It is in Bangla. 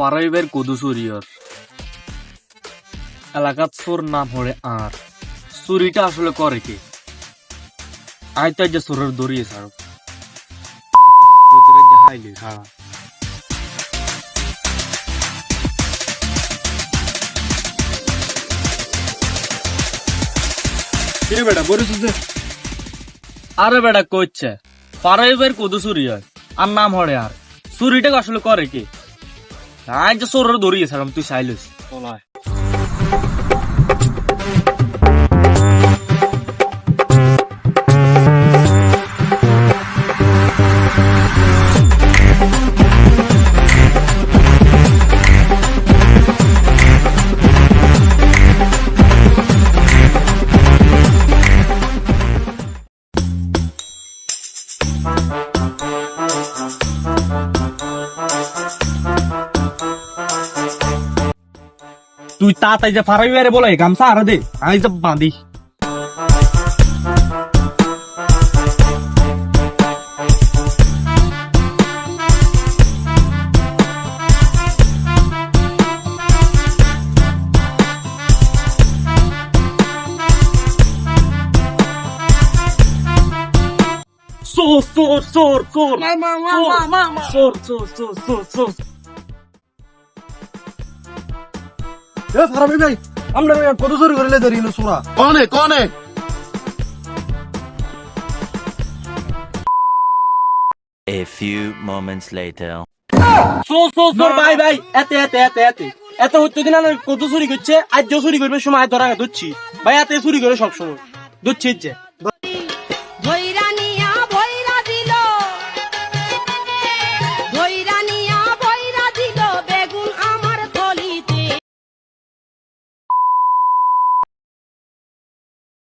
পারাইবের কদুসুরিয়র এলাকাত চোর নাম হরে আর চুরিটা আসলে করে কি আয় তো যে চোরের দড়িয়ে ছাড়ো ভিতরে যাহাইলি ছাড়া কিরে বেটা বরিস দে আরে বেটা কইছে পারাইবের কদুসুরিয়র আর নাম হরে আর চুরিটা আসলে করে কি আয় যে চোরের দড়িয়ে ছাড়াম তুই চাইলিস বলায় তুই তাতাই যে পারাইবের বলে গামছা আর দে আমি যে বাঁধি চোর চোর চোর চোর চোর চোর চোর চোর চোর এ ফারাবি ভাই আমরা কত চুরি করলে ধরিল সোরা কনে কনে A few moments later. চোর চোর চোর ভাই ভাই এতে এতে এতে এতে এত হচ্ছে দিন কত চুরি করছে আজ চুরি করবে সময় ধরা ধরছি ভাই এতে চুরি করে সব সময় ধরছি